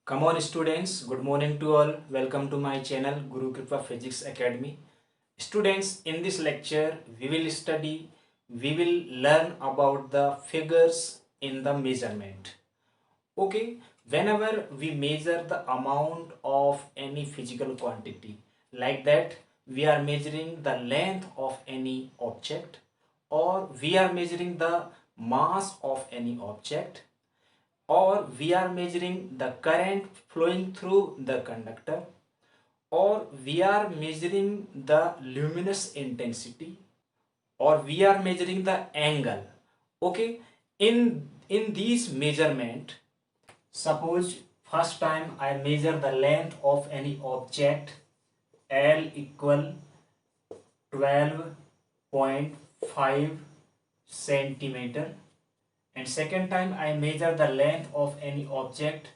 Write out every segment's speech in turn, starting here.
Come on students, good morning to all. Welcome to my channel Guru Kripa Physics Academy. Students, in this lecture we will learn about the figures in the measurement. Okay, whenever we measure the amount of any physical quantity, like that we are measuring the length of any object, or we are measuring the mass of any object, or we are measuring the current flowing through the conductor, or we are measuring the luminous intensity, or we are measuring the angle. Okay, in these measurement, suppose first time I measure the length of any object, L equal 12.5 centimeter, and second time I measure the length of any object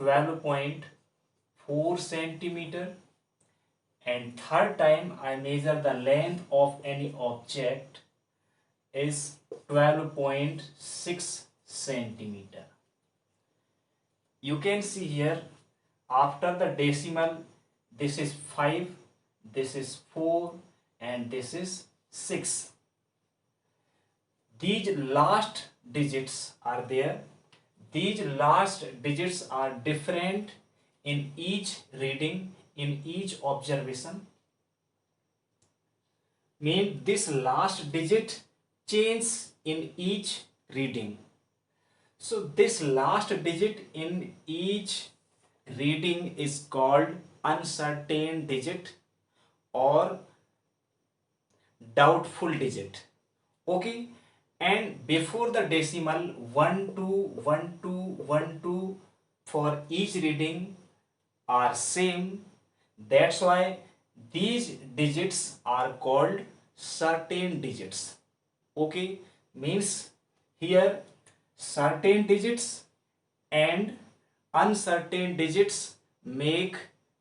12.4 centimeter, and third time I measure the length of any object is 12.6 centimeter. You can see here, after the decimal, this is 5, this is 4, and this is 6. These last digits are there. These last digits are different in each reading, in each observation. Mean this last digit changes in each reading. So this last digit in each reading is called uncertain digit or doubtful digit. Okay, and before the decimal 1 2 1 2 1 2 for each reading are same. That's why these digits are called certain digits. Okay, means here certain digits and uncertain digits make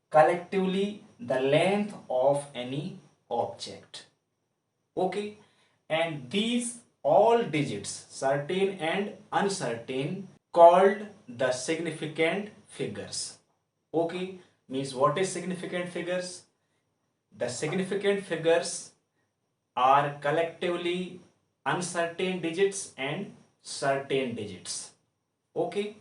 collectively the length of any object. Okay, and these all digits, certain and uncertain, called the significant figures. Okay, means what is significant figures? The significant figures are collectively uncertain digits and certain digits. Okay,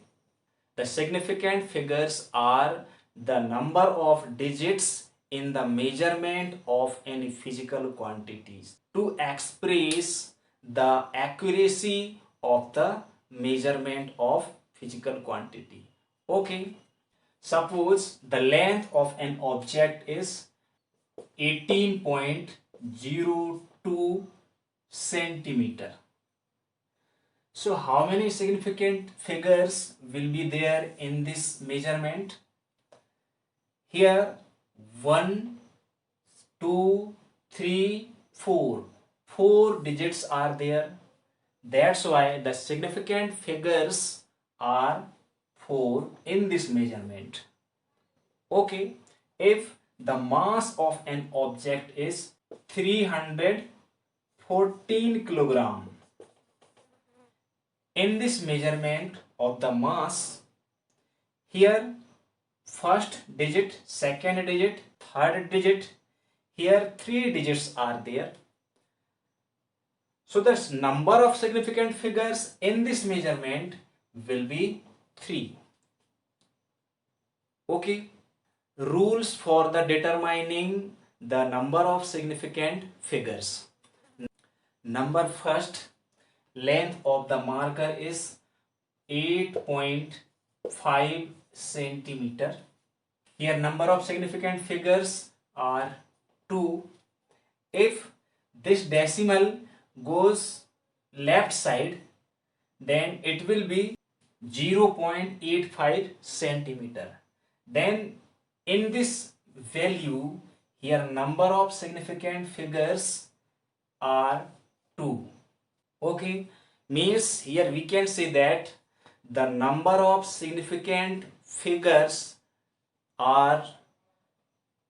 the significant figures are the number of digits in the measurement of any physical quantities to express the accuracy of the measurement of physical quantity. Okay, suppose the length of an object is 18.02 centimeter. So how many significant figures will be there in this measurement? Here 1, 2, 3, 4. 4 digits are there. That's why the significant figures are 4 in this measurement. Okay, if the mass of an object is 314 kilogram, in this measurement of the mass, here first digit, second digit, third digit, here 3 digits are there. So the number of significant figures in this measurement will be 3. Okay, rules for the determining the number of significant figures. Number first, length of the marker is 8.5 centimeter. Here number of significant figures are 2. If this decimal goes left side, then it will be 0.85 centimeter. Then in this value, here number of significant figures are 2. Okay, means here we can say that the number of significant figures are,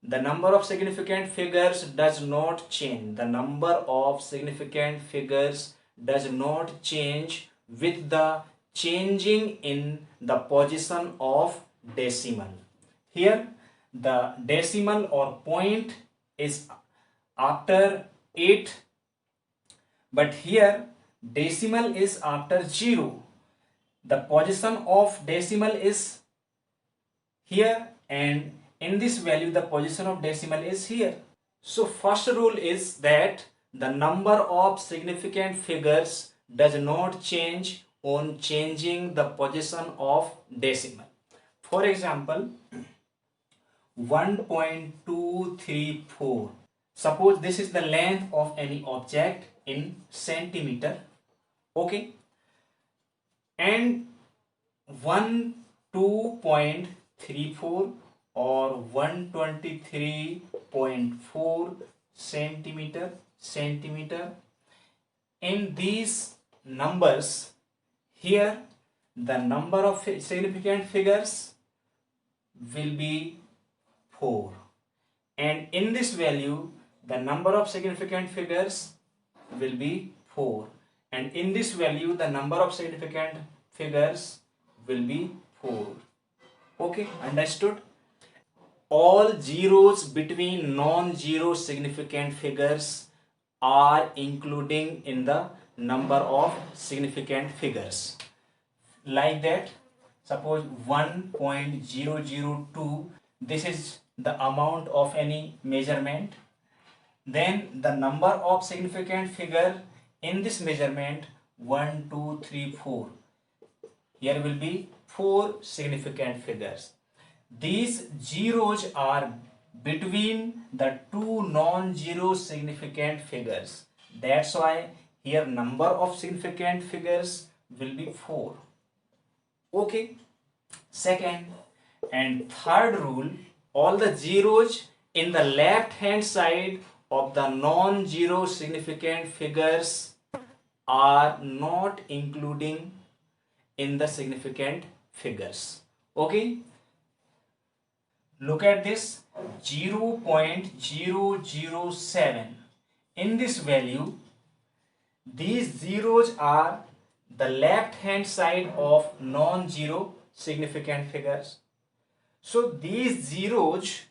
the number of significant figures does not change. The number of significant figures does not change with the changing in the position of decimal. Here the decimal or point is after 8, but here decimal is after 0. The position of decimal is here, and in this value the position of decimal is here. So first rule is that the number of significant figures does not change on changing the position of decimal. For example, 1.234. Suppose this is the length of any object in centimeter, okay, and 2.34 or 123.4 centimeter. In these numbers, here the number of significant figures will be 4, and in this value the number of significant figures will be 4, and in this value the number of significant figures will be 4. Okay, understood? All zeros between non-zero significant figures are including in the number of significant figures. Like that, suppose 1.002, this is the amount of any measurement. Then the number of significant figure in this measurement 1, 2, 3, 4. Here will be 4 significant figures. These zeros are between the two non-zero significant figures. That's why here number of significant figures will be 4. Okay. Second and third rule, all the zeros in the left hand side of the non-zero significant figures are not including in the significant figures. Okay, look at this 0.007. in this value these zeros are the left hand side of non-zero significant figures, so these zeros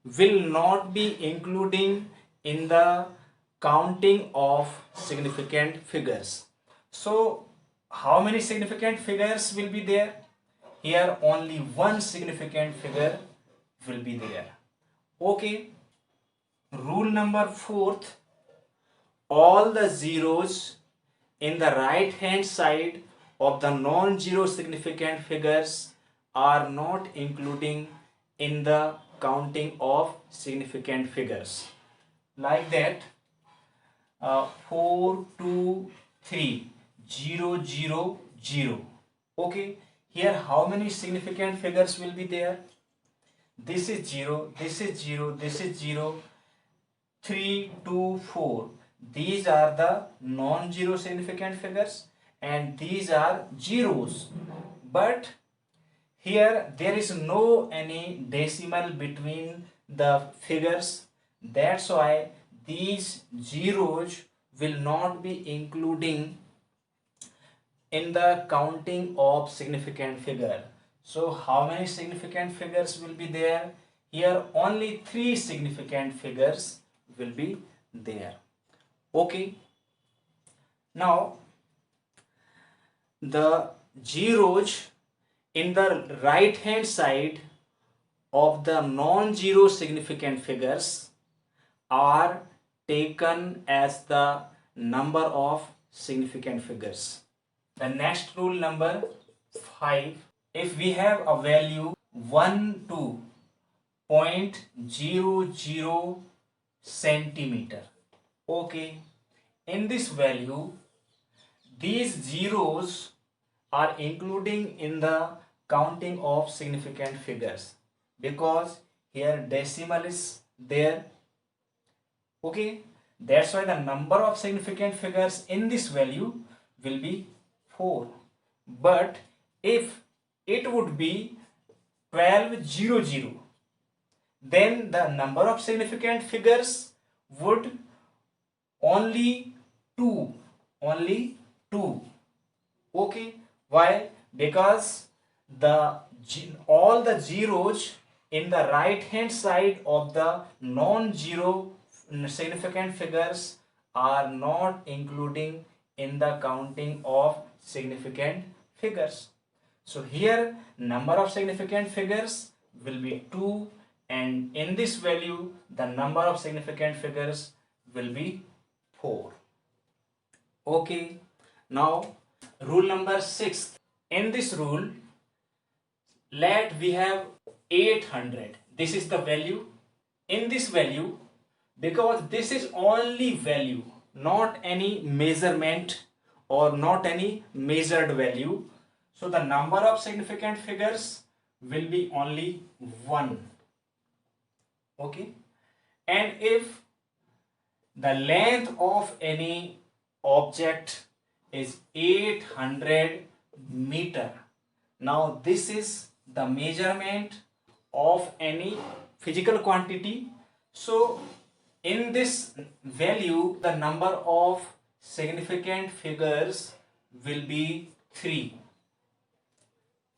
will not be including in the counting of significant figures. So how many significant figures will be there? Here only one significant figure will be there. Okay, rule number 4th, all the zeros in the right hand side of the non-zero significant figures are not including in the counting of significant figures. Like that, 4, 2, 3, 0, 0, 0. Okay, here how many significant figures will be there? This is 0, this is 0, this is 0, 3, 2, 4. These are the non-zero significant figures and these are zeros. But here there is no any decimal between the figures. That's why these zeros will not be including in the counting of significant figure. So how many significant figures will be there? Here only 3 significant figures will be there. Okay, now the zeros in the right hand side of the non-zero significant figures are taken as the number of significant figures. The next rule number 5, if we have a value 12.00 centimeter, okay, in this value these zeros are including in the counting of significant figures because here decimal is there. Okay, that's why the number of significant figures in this value will be 4. But if it would be 1200, then the number of significant figures would only 2. Okay, why? Because the all the zeros in the right hand side of the non-zero significant figures are not including in the counting of significant figures. So here number of significant figures will be 2, and in this value the number of significant figures will be 4. Okay, now rule number 6. In this rule, let we have 800. This is the value. In this value, because this is only value, not any measurement or not any measured value, so the number of significant figures will be only 1. Okay, and if the length of any object is 800 meter, now this is the measurement of any physical quantity. So in this value the number of significant figures will be 3.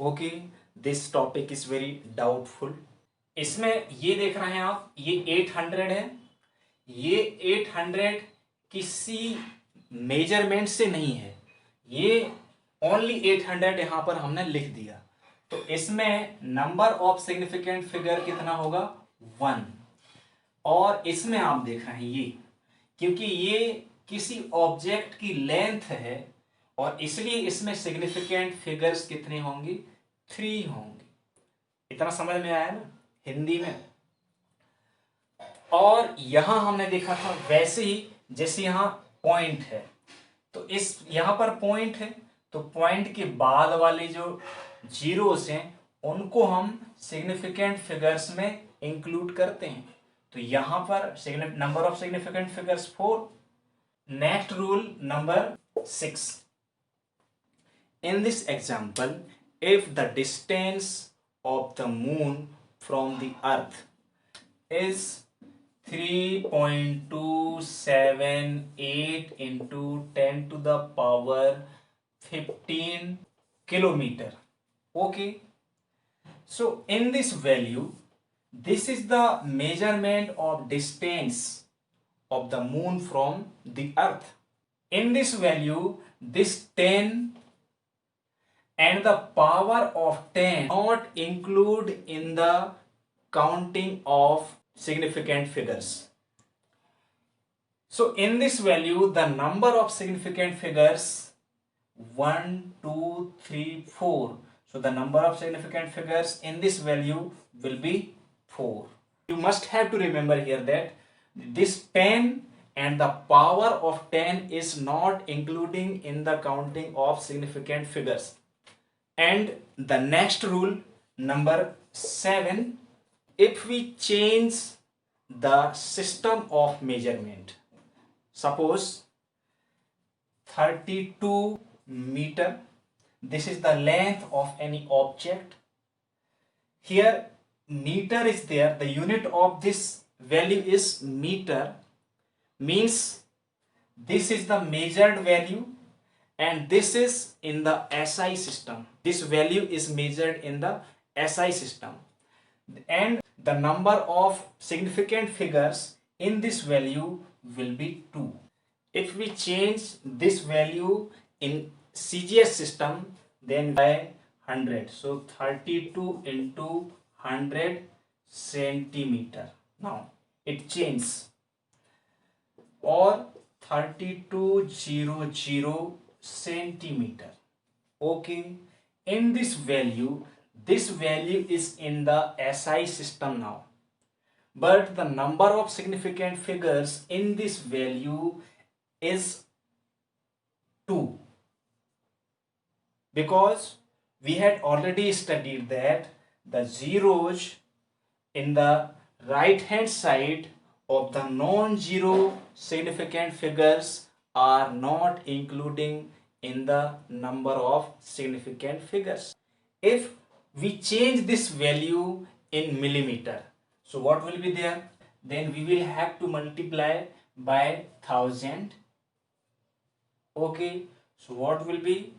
Okay, this topic is very doubtful. इसमें ये देख रहे हैं आप, ये 800 है, ये 800 किसी मेजरमेंट से नहीं है, ये ओनली 800 यहां पर हमने लिख दिया, तो इसमें नंबर ऑफ सिग्निफिकेंट फिगर कितना होगा 1। और इसमें आप देख रहे हैं ये, क्योंकि ये किसी ऑब्जेक्ट की लेंथ है और इसलिए इसमें सिग्निफिकेंट फिगर्स कितने होंगे 3 होंगे। इतना समझ में आया ना हिंदी में। और यहां हमने देखा था वैसे ही, जैसे यहां पॉइंट है तो इस यहां पर पॉइंट है तो पॉइंट के बाद वाले जो जीरोस हैं उनको हम सिग्निफिकेंट फिगर्स में इंक्लूड करते हैं। तो यहां पर number of significant figures 4। Next rule number 6। In this example, if the distance of the moon from the earth is 3.278 into 10 to the power 15 kilometer. Okay, so in this value, this is the measurement of distance of the moon from the earth. In this value, this 10 and the power of 10 not include in the counting of significant figures. So in this value the number of significant figures 1 2 3 4, so the number of significant figures in this value will be 4. You must have to remember here that this 10 and the power of 10 is not including in the counting of significant figures. And the next rule number 7, if we change the system of measurement, suppose 32 meter, this is the length of any object. Here meter is there, the unit of this value is meter, means this is the measured value and this is in the SI system. This value is measured in the SI system, and the number of significant figures in this value will be 2. If we change this value in CGS system, then by 100, so 32 into 100 centimeter. Now it changes, or 3200 centimeter. Okay, in this value is in the SI system now, but the number of significant figures in this value is 2, because we had already studied that the zeros in the right hand side of the non-zero significant figures are not including in the number of significant figures. If we change this value in millimeter, so what will be there? Then we will have to multiply by 1000. Okay, so what will be?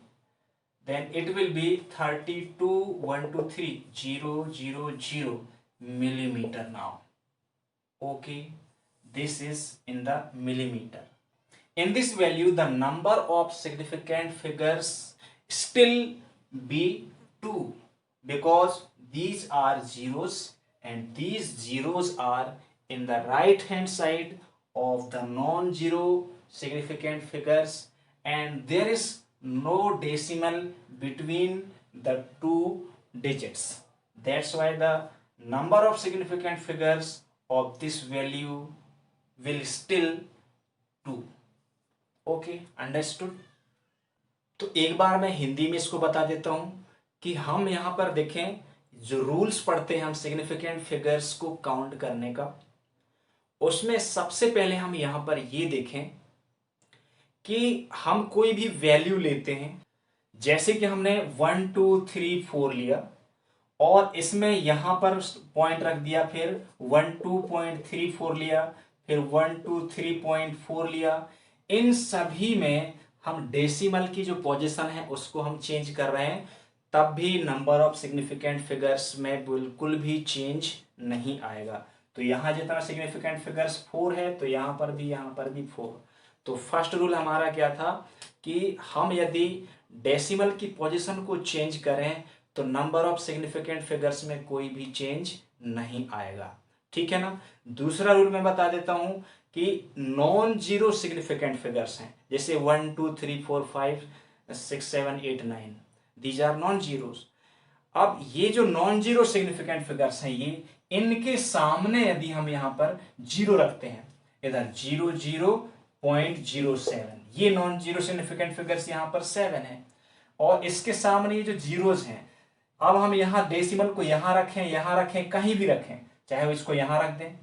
then it will be 32,123,000 millimeter now. Okay, this is in the millimeter. In this value, the number of significant figures still be 2 because these are zeros and these zeros are in the right hand side of the non-zero significant figures, and there is no decimal between the two digits. That's why the number of significant figures of this value will still 2. Okay, understood. तो एक बार मैं हिंदी में इसको बता देता हूं कि हम यहां पर देखें, जो रूल्स पढ़ते हैं हम सिग्निफिकेंट फिगर्स को काउंट करने का, उसमें सबसे पहले हम यहां पर ये देखें कि हम कोई भी वैल्यू लेते हैं, जैसे कि हमने 1 2 3 4 लिया और इसमें यहां पर पॉइंट रख दिया, फिर 12.34 लिया, फिर 123.4 लिया। इन सभी में हम डेसिमल की जो पोजीशन है उसको हम चेंज कर रहे हैं, तब भी नंबर ऑफ सिग्निफिकेंट फिगर्स में बिल्कुल भी चेंज नहीं आएगा। तो यहां जितना सिग्निफिकेंट फिगर्स 4 है तो यहां पर भी 4। तो फर्स्ट रूल हमारा क्या था कि हम यदि डेसिमल की पोजीशन को चेंज करें तो नंबर ऑफ सिग्निफिकेंट फिगर्स में कोई भी चेंज नहीं आएगा, ठीक है ना। दूसरा रूल मैं बता देता हूं कि नॉन जीरो सिग्निफिकेंट फिगर्स हैं, जैसे 1 2 3 4 5 6 7 8 9, दीज आर नॉन जीरोस। अब ये जो नॉन जीरो सिग्निफिकेंट फिगर्स हैं, ये इनके सामने यदि हम यहां पर जीरो रखते हैं, इधर 0.07, ये नॉन जीरो सिग्निफिकेंट फिगर्स यहां पर 7 है, और इसके सामने ये जो जीरोस हैं, अब हम यहां डेसिमल को यहां रखें, कहीं भी रखें, चाहे वो इसको यहां रख दें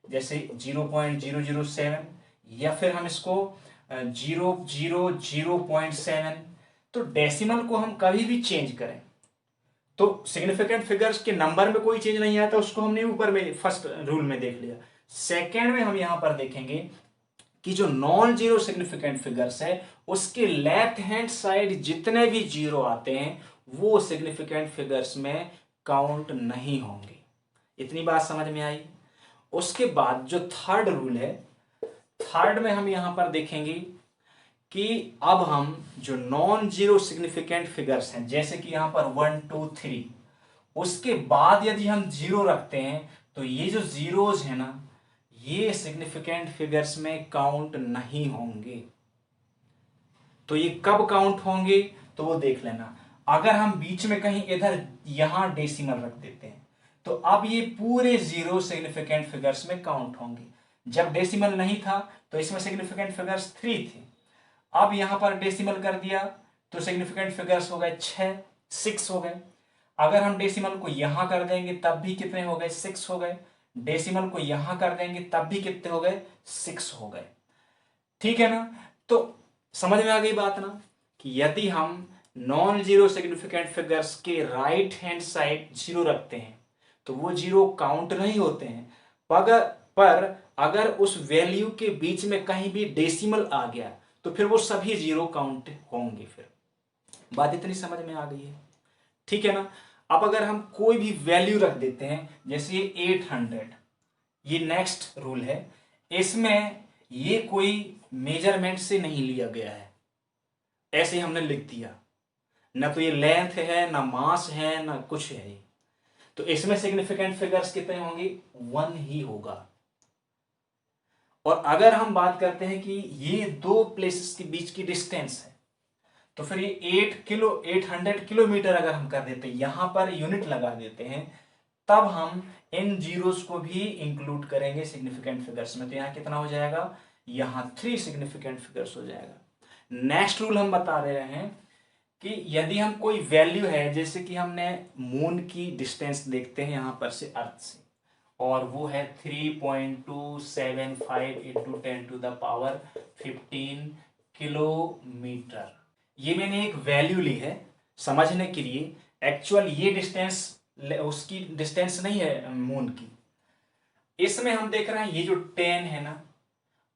जैसे 0.007, या फिर हम इसको 0.7, तो डेसिमल को हम कभी भी चेंज करें तो सिग्निफिकेंट फिगर्स के नंबर में कोई चेंज नहीं आता, उसको हमने ऊपर में फर्स्ट रूल में देख लिया। सेकेंड में हम यहां पर देखेंगे कि जो नॉन जीरो सिग्निफिकेंट फिगर्स है उसके लेफ्ट हैंड साइड जितने भी जीरो आते हैं वो सिग्निफिकेंट फिगर्स में काउंट नहीं होंगे। इतनी बात समझ में आई। उसके बाद जो थर्ड रूल है, थर्ड में हम यहां पर देखेंगे कि अब हम जो नॉन जीरो सिग्निफिकेंट फिगर्स हैं, जैसे कि यहां पर 1 2 3, उसके बाद यदि हम जीरो रखते हैं तो ये जो जीरोज है ना, ये सिग्निफिकेंट फिगर्स में काउंट नहीं होंगे। तो ये कब काउंट होंगे तो वो देख लेना। अगर हम बीच में कहीं इधर यहां डेसिमल रख देते हैं तो अब ये पूरे जीरो सिग्निफिकेंट फिगर्स में काउंट होंगे। जब डेसिमल नहीं था तो इसमें सिग्निफिकेंट फिगर्स 3 थे, अब यहां पर डेसिमल कर दिया तो सिग्निफिकेंट फिगर्स हो गए 6 हो गए। अगर हम डेसिमल को यहां कर देंगे तब भी कितने हो गए, 6 हो गए। डेसिमल को यहां कर देंगे तब भी कितने हो गए, 6 हो गए, ठीक है ना। तो समझ में आ गई बात ना, कि यदि हम नॉन जीरो सिग्निफिकेंट फिगर्स के राइट हैंड साइड जीरो रखते हैं तो वो जीरो काउंट नहीं होते हैं, पर अगर उस वैल्यू के बीच में कहीं भी डेसिमल आ गया तो फिर वो सभी जीरो काउंट होंगे। फिर बात इतनी समझ में आ गई है, ठीक है ना। अब अगर हम कोई भी वैल्यू रख देते हैं, जैसे 800, ये नेक्स्ट रूल है, इसमें ये कोई मेजरमेंट से नहीं लिया गया है, ऐसे हमने लिख दिया, ना तो ये लेंथ है, ना मास है, ना कुछ है। तो इसमें सिग्निफिकेंट फिगर्स कितने होंगे, 1 ही होगा। और अगर हम बात करते हैं कि ये दो प्लेसेस के बीच की डिस्टेंस है, तो फिर ये 800 किलोमीटर अगर हम कर देते हैं, यहां पर यूनिट लगा देते हैं, तब हम इन जीरोस को भी इंक्लूड करेंगे सिग्निफिकेंट फिगर्स में। तो यहां कितना हो जाएगा, यहां 3 सिग्निफिकेंट फिगर्स हो जाएगा। नेक्स्ट रूल हम बता रहे हैं कि यदि हम कोई वैल्यू है, जैसे कि हमने मून की डिस्टेंस देखते हैं यहां पर से अर्थ से, और वो है 3.275 इंटू 10⁻15 किलोमीटर। ये मैंने एक वैल्यू ली है समझने के लिए, एक्चुअल ये डिस्टेंस उसकी डिस्टेंस नहीं है मून की। इसमें हम देख रहे हैं ये जो 10 है ना,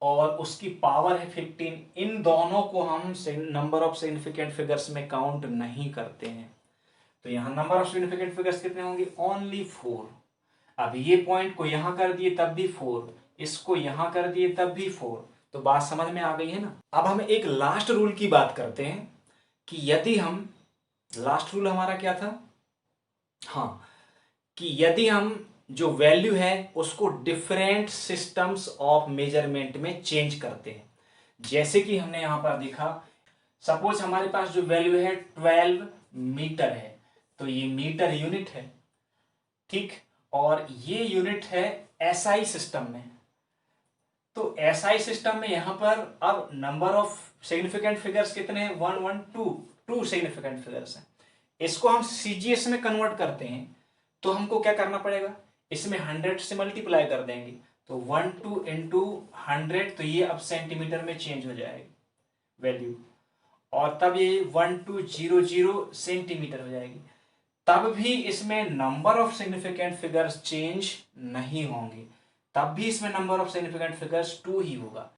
और उसकी पावर है 15, इन दोनों को हम नंबर ऑफ सिग्निफिकेंट फिगर्स में काउंट नहीं करते हैं। तो यहाँ नंबर ऑफ सिग्निफिकेंट फिगर्स कितने होंगे? ओनली 4। अब ये पॉइंट को यहां कर दिए तब भी 4, इसको यहां कर दिए तब भी 4। तो बात समझ में आ गई है ना। अब हम एक लास्ट रूल की बात करते हैं कि यदि हम, लास्ट रूल हमारा क्या था? हाँ, कि यदि हम जो वैल्यू है उसको डिफरेंट सिस्टम्स ऑफ मेजरमेंट में चेंज करते हैं, जैसे कि हमने यहां पर देखा, सपोज हमारे पास जो वैल्यू है 12 मीटर है, तो ये मीटर यूनिट है, ठीक, और ये यूनिट है एसआई सिस्टम में। तो एसआई सिस्टम में यहां पर अब नंबर ऑफ सिग्निफिकेंट फिगर्स कितने हैं? 1 1 2, 2 सिग्निफिकेंट फिगर्स हैं। इसको हम सीजीएस में कन्वर्ट करते हैं तो हमको क्या करना पड़ेगा? इसमें 100 से मल्टीप्लाई कर देंगे, तो 1 2 इंटू 100, तो ये अब सेंटीमीटर में चेंज हो जाएगी वैल्यू, और तब ये 1200 सेंटीमीटर हो जाएगी। तब भी इसमें number of significant figures change नहीं होंगे, तब भी इसमें नंबर ऑफ सिग्निफिकेंट फिगर्स 2 ही होगा।